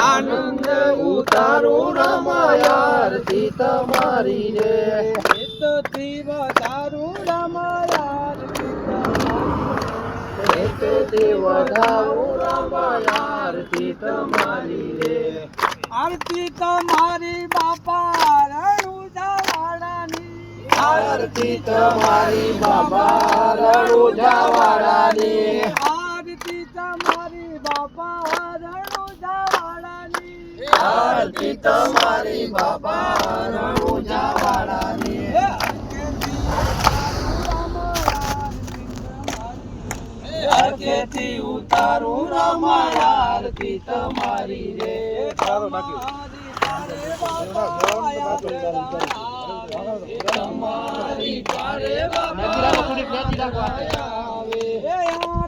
આનંદ ઉતારું રમાય આરતી તમારી રે હિતથી વધારું રમાય હિતથી વધારું રમાય આરતી તમારી રે આરતી તમારી બાપા રણુજાવાડાની આરતી તમારી બાબા રણુજાવાડાની આરતી તમારી બાપા રણુજાવાડાની આરતી તમારી બાબા રણુજાવાડાની હરખેથી ઉતારું રમાય આરતી તમારી રે તમારી પારે બાબા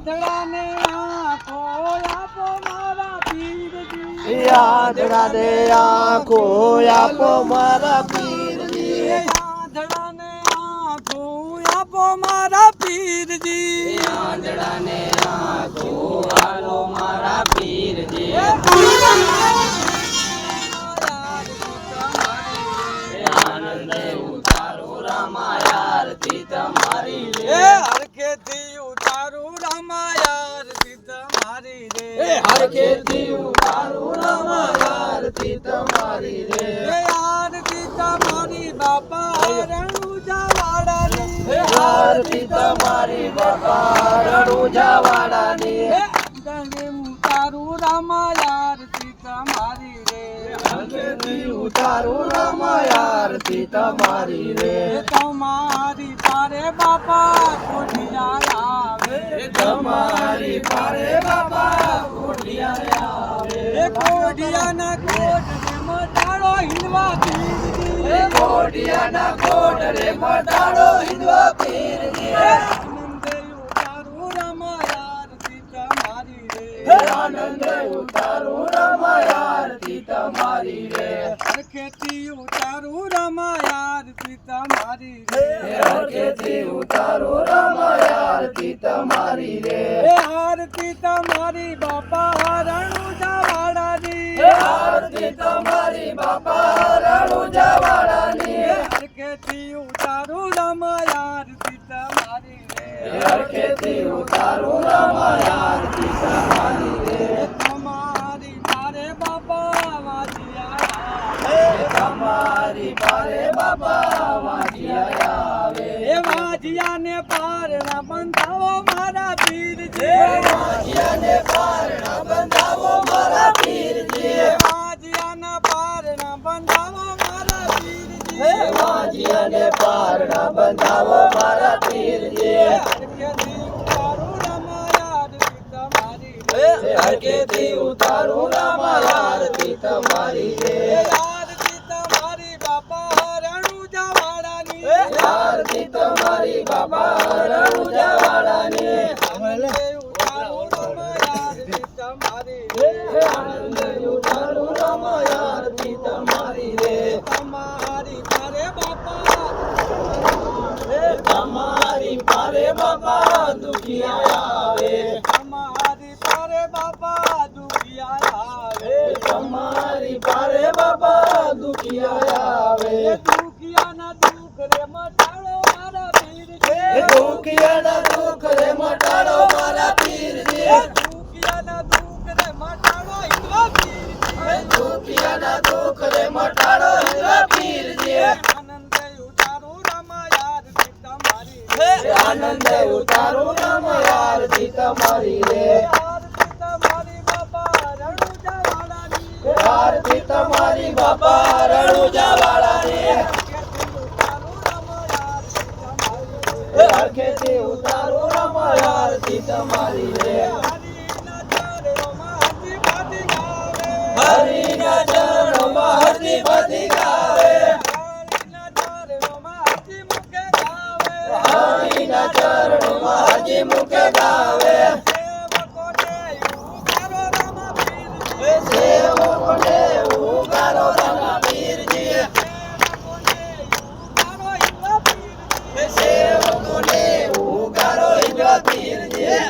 આંધળાને આંખો આપો મારા પીરજી આંધળા ને આંખો આપો મારા પીરજી આંધળાને આંખો આપો મારા પીરજી આંધળાને આંખો આલો મારા પીરજી આનંદ ઉતારો રમાય આરતી તમારી રે હરખેથી ઉતારું રમાય આરતી તમારી રે હરખેથી ઉતારો રમાય આરતી તમારી રે આરતી તમારી બાપા રણુજાવાડાની આરતી તમારી બાપા રણુજાવાડાની ગંગે ઉતારું રમાય આરતી તમારી રે હરખેથી ઉતારો રમાય આરતી તમારી રે તમારી પારે બાપા કોઠિયા આવે તમારી પારે બાબા કોઠિયારે આવે કોઠિયાના કોટ મટાડો હિંદવા પીરજી કોઠિયાના કોટ રે મટાડો હિંદવા પીરજી આનંદે ઉતારું રમાય આરતી તમારી રે આનંદ ઉતારો રમાય આરતી તમારી રે હરખેથી ઉતારું રમાય આરતી તમારી રે હરખેથી ઉતારો રમાય આરતી તમારી રે આરતી તમારી બાપા રણુજાવાડાની આરતી તમારી બાપા રણુજાવાડાની હરખેથી ઉતારું રમાય આરતી તમારી રે હરખેથી ઉતારો રમાય આરતી તમારી રે તમારી પારે બાપા વાજિયા તમારી પારે બાબા વાજિયા આવે એ વાજિયાને પારના બંધાવો મારા પીરજી વાજિયાને પારણા બંધાવો મારા પીરજી વાજિયાના પારના બંધાવો મારા પીરજી વાજિયાને પારણા બંધાવો મારા પીરજી હરખેથી ઉતારું રમાય આરતી તમારી રે હરખેથી ઉતારો રમાય આરતી તમારી રે આરતી તમારી બાપા રણુજાવાડાની આરતી તમારી બાબા રણુજાવાડાની આનંદે ઉતારું રમાય આરતી તમારી રે આનંદ ઉતારો રમાય આરતી તમારી રે તમારી પારે બાપા તમારી પારે બાબા દુખિયા આવે તમારી પારે બાપા દુખિયા આવે તમારી પારે બાબા દુખિયા આવે દુખિયાના દુઃખ રે મટાડો મારા પીરજી દુખિયાના દુઃખ રે મટાડો મારા પીરજી દુખિયાના દુઃખ રે મટાડો હિંદવા પીરજી દુખિયાના દુઃખ રે મટાડો હિંદવા પીરજી આનંદે ઉતારું રમાય આરતી તમારી રે આનંદ ઉતારો રમાય આરતી તમારી રે આરતી તમારી બાપા રણુજાવાડાની આરતી તમારી બાપા રણુજાવાડાની હરખેથી ઉતારો રમાય આરતી તમારી રે હરિના ચરણોમાં હરતી બધી ગાવે હરિના ચરણોમાં હજી મુખે ગાવે સેવકોને ઉગારો રમા પીરજી સેવકોને ઉગારો હિંદવા પીરજી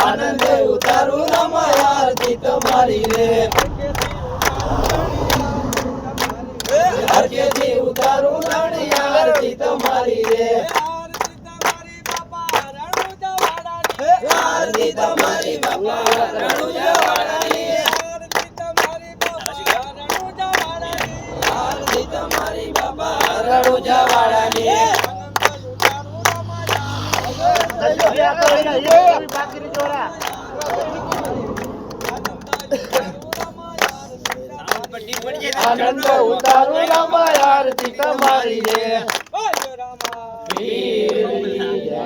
આનંદ ઉતારું રામા આરતી તમારી રે હરકેથી ઉતારું રાણી આરતી તમારી રે આરતી તમારી બાપા રણુજાવાળાની આરતી તમારી બાપા રણુજાવાળાની આનંદ ઉતારું રામા આરતી તમારી રે વીરની જય.